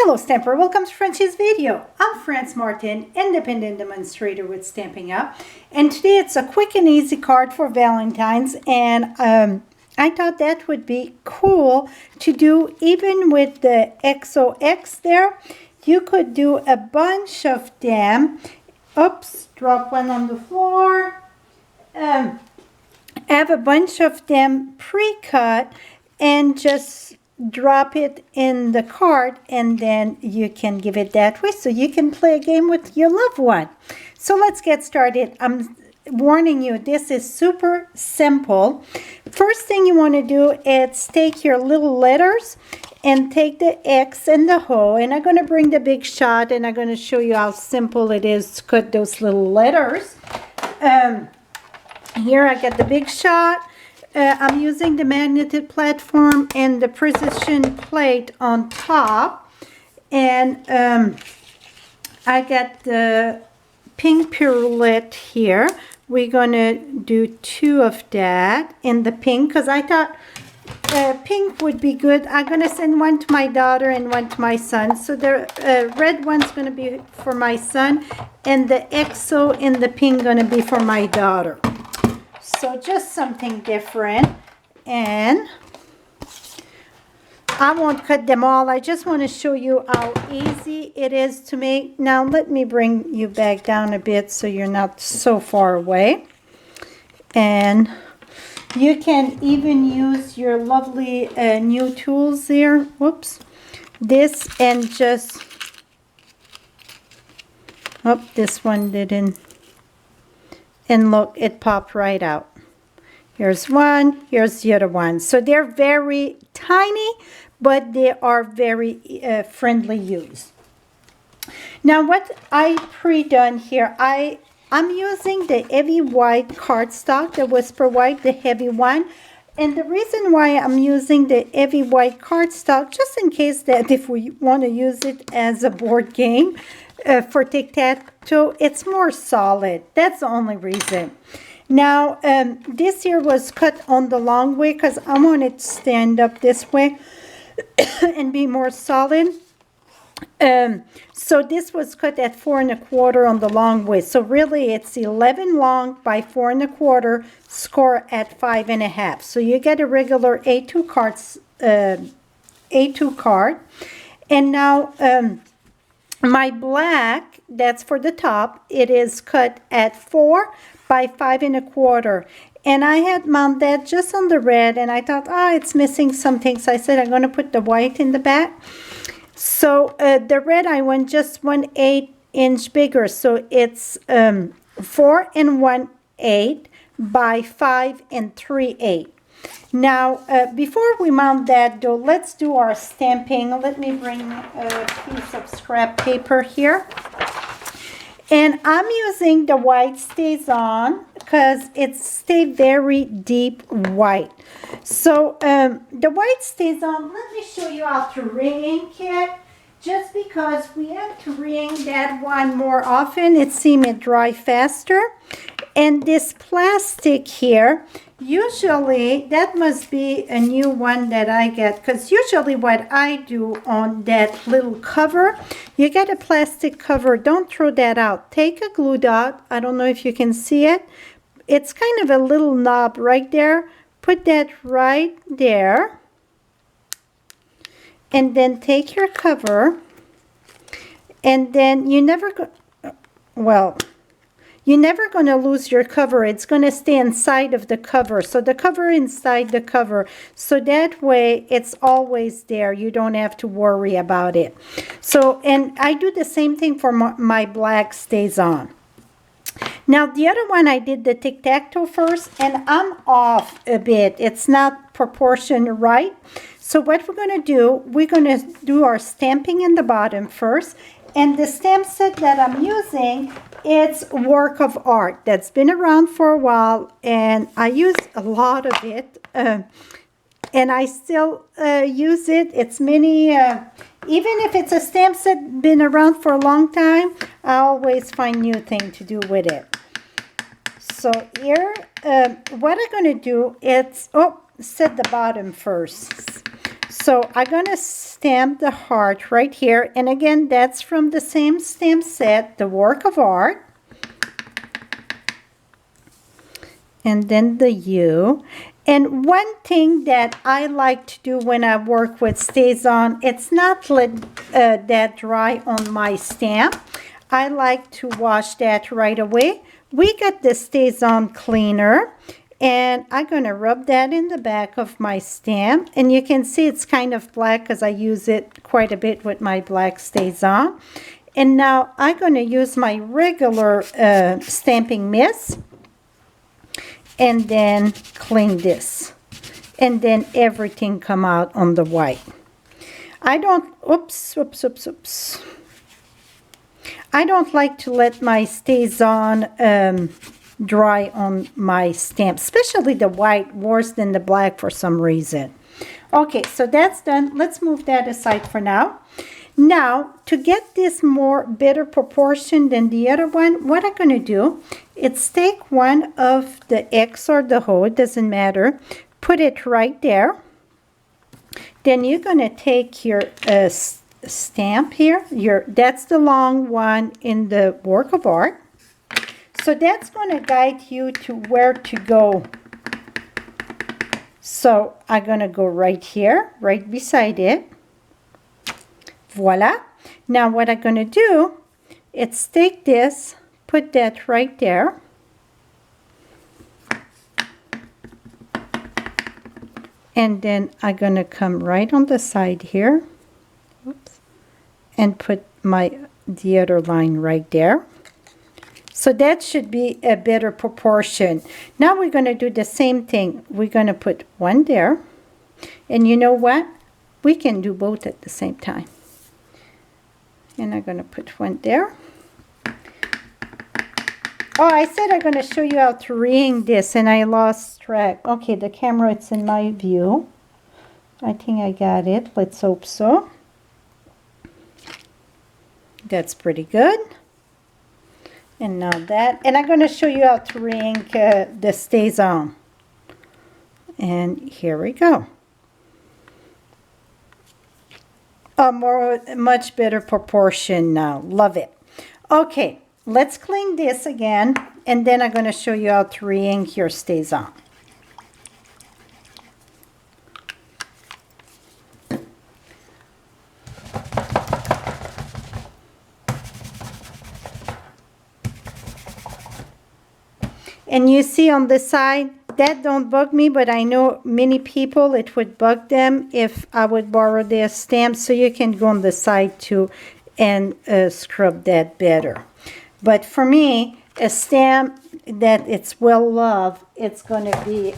Hello Stamper, welcome to Frenchie's video. I'm France Martin, independent demonstrator with Stampin' Up. And today it's a quick and easy card for Valentine's, and I thought that would be cool to do even with the XOX there. You could do a bunch of them. Oops, drop one on the floor. Have a bunch of them pre-cut and just drop it in the card, and then you can give it that way so you can play a game with your loved one. So let's get started. I'm warning you, this is super simple. First thing you want to do is take your little letters and take the X and the O, and I'm going to bring the big shot and I'm going to show you how simple it is to cut those little letters. Here I got the big shot. I'm using the magnetic platform and the precision plate on top, and I got the pink perlette here. We're gonna do 2 of that in the pink because I thought pink would be good. I'm gonna send one to my daughter and one to my son. So the red one's gonna be for my son, and the XO in the pink gonna be for my daughter. So just something different, and I won't cut them all. I just want to show you how easy it is to make. Now let me bring you back down a bit so you're not so far away. And you can even use your lovely new tools there. Whoops. This and just, oh, this one didn't. And look, it popped right out. Here's one, here's the other one. So they're very tiny, but they are very friendly use. Now what I pre-done here, I'm using the heavy white cardstock, the Whisper White, the heavy one. And the reason why I'm using the heavy white cardstock, just in case that if we want to use it as a board game, for Tic Tac Toe, it's more solid. That's the only reason. Now, this here was cut on the long way because I want it to stand up this way and be more solid. So this was cut at 4 1/4 on the long way. So really, it's 11 long by 4 1/4, score at 5 1/2. So you get a regular A2 card. And now, my black, that's for the top, it is cut at 4 by 5 1/4. And I had mounted that just on the red, and I thought, it's missing something. So I said, I'm going to put the white in the back. So the red, I went just 1/8 inch bigger. So it's 4 1/8 by 5 3/8. Now, before we mount that though, let's do our stamping. Let me bring a piece of scrap paper here. And I'm using the white stays on because it's stay very deep white. So the white stays on. Let me show you how to ring ink it. Just because we have to ring that one more often, it seems it dry faster. And this plastic here, usually that must be a new one that I get, because usually what I do on that little cover, you get a plastic cover, don't throw that out. Take a glue dot, I don't know if you can see it, it's kind of a little knob right there, put that right there, and then take your cover, and then you're never going to lose your cover. It's going to stay inside of the cover. So the cover inside the cover. So that way it's always there. You don't have to worry about it. So, and I do the same thing for my black stays on. Now the other one, I did the Tic Tac Toe first, and I'm off a bit. It's not proportioned right. So what we're going to do, we're going to do our stamping in the bottom first. And the stamp set that I'm using, it's work of art that's been around for a while, and I use a lot of it, and I still use it. It's many, even if it's a stamp set been around for a long time, I always find new thing to do with it. So here, what I'm going to do is, set the bottom first. So I'm going to stamp the heart right here. And again, that's from the same stamp set, the Work of Art. And then the U. And one thing that I like to do when I work with StazOn, it's not let that dry on my stamp. I like to wash that right away. We got the StazOn cleaner, and I'm going to rub that in the back of my stamp. And you can see it's kind of black because I use it quite a bit with my black StazOn. And now I'm going to use my regular stamping mist. And then clean this. And then everything come out on the white. I don't, oops. I don't like to let my StazOn dry on my stamp, especially the white, worse than the black for some reason. Okay, so that's done. Let's move that aside for now. Now, to get this more better proportion than the other one, what I'm going to do is take one of the X or the O, it doesn't matter, put it right there. Then you're going to take your stamp here. That's the long one in the Work of Art. So that's going to guide you to where to go. So I'm going to go right here, right beside it. Voila. Now what I'm going to do is take this, put that right there. And then I'm going to come right on the side here. Oops, and put the other line right there. So that should be a better proportion. Now we're going to do the same thing. We're going to put one there. And you know what? We can do both at the same time. And I'm going to put one there. Oh, I said I'm going to show you how to ring this, and I lost track. Okay, the camera, it's in my view. I think I got it. Let's hope so. That's pretty good. And now that. And I'm going to show you how to ring the StazOn. And here we go. Much better proportion now. Love it. Okay, let's clean this again, and then I'm going to show you how to re-ink your StazOn. And you see on the side, that don't bug me, but I know many people, it would bug them if I would borrow their stamp. So you can go on the side too and scrub that better. But for me, a stamp that it's well loved, it's going to be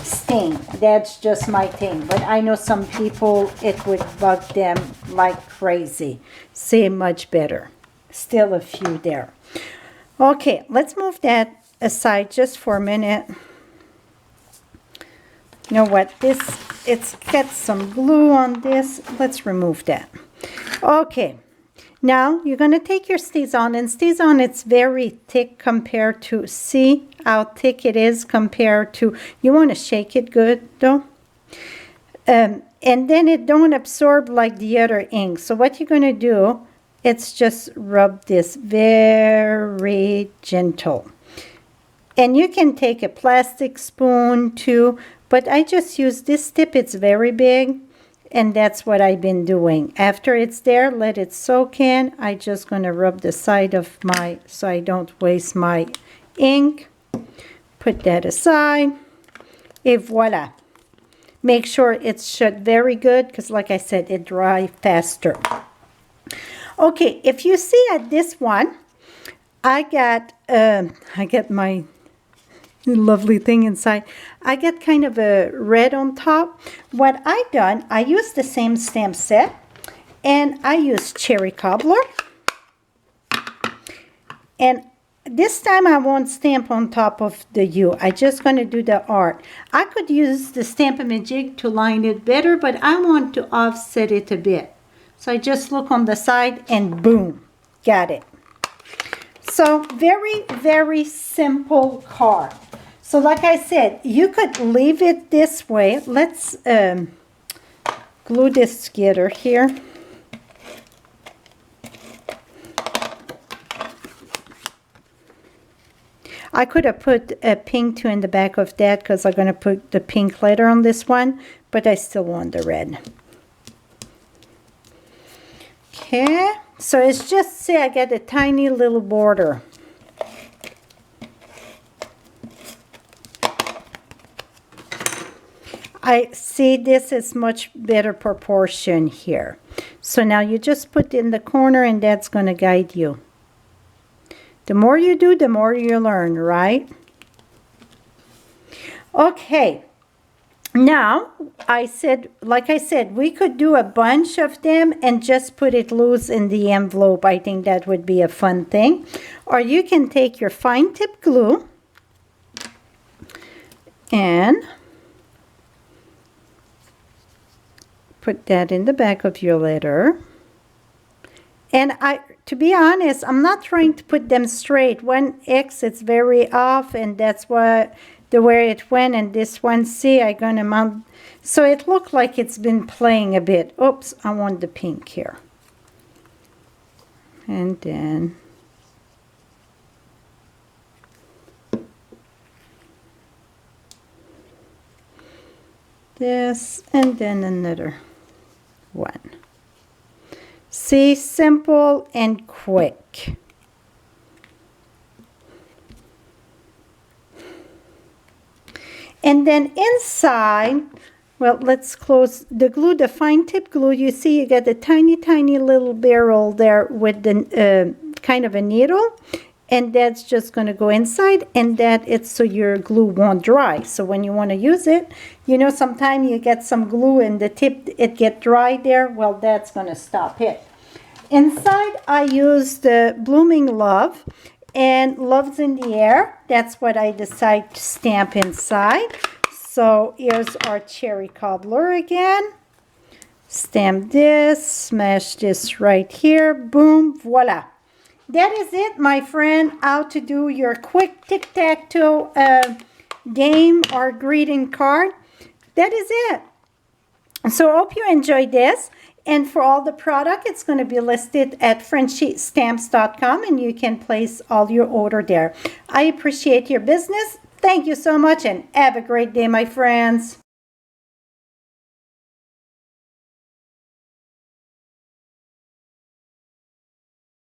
stain. That's just my thing. But I know some people, it would bug them like crazy. See, much better. Still a few there. Okay, let's move that aside just for a minute. You know what? It's got some glue on this. Let's remove that. Okay, now you're going to take your StazOn, and StazOn, it's very thick compared to, see how thick it is compared to, you want to shake it good though. And then it don't absorb like the other ink. So what you're going to do, it's just rub this very gentle. And you can take a plastic spoon too, but I just use this tip, it's very big, and that's what I've been doing. After it's there, let it soak in. I'm just going to rub the side of so I don't waste my ink. Put that aside, et voila. Make sure it's shut very good, because like I said, it dries faster. Okay, if you see at this one, I got my lovely thing inside. I got kind of a red on top. What I done, I used the same stamp set, and I used cherry cobbler. And this time I won't stamp on top of the U. I just going to do the art. I could use the Stamp-A-Majig to line it better, but I want to offset it a bit. So I just look on the side and boom, got it. So very, very simple card. So like I said, you could leave it this way. Let's glue this together here. I could have put a pink too in the back of that because I'm going to put the pink letter on this one, but I still want the red. Okay, so it's just, say I get a tiny little border. I see this is much better proportion here. So now you just put in the corner and that's going to guide you. The more you do, the more you learn, right? Okay. Now, like I said, we could do a bunch of them and just put it loose in the envelope. I think that would be a fun thing. Or you can take your fine tip glue and put that in the back of your letter. And to be honest, I'm not trying to put them straight. One X, it's very off, and that's why the way it went. And this one, see, I'm gonna mount. So it looked like it's been playing a bit. Oops, I want the pink here. And then this, and then another one. See, simple and quick. And then inside, well, let's close the glue, the fine tip glue. You see you get a tiny, tiny little barrel there with the kind of a needle. And that's just going to go inside, and that it's so your glue won't dry. So when you want to use it, you know, sometimes you get some glue and the tip, it get dry there. Well, that's going to stop it. Inside, I used the Blooming Love, and Love's in the Air. That's what I decide to stamp inside. So here's our cherry cobbler again. Stamp this, smash this right here, boom, voila. That is it, my friend, how to do your quick tic-tac-toe game or greeting card. That is it. So I hope you enjoyed this. And for all the product, it's going to be listed at FrenchieStamps.com, and you can place all your order there. I appreciate your business. Thank you so much, and have a great day, my friends.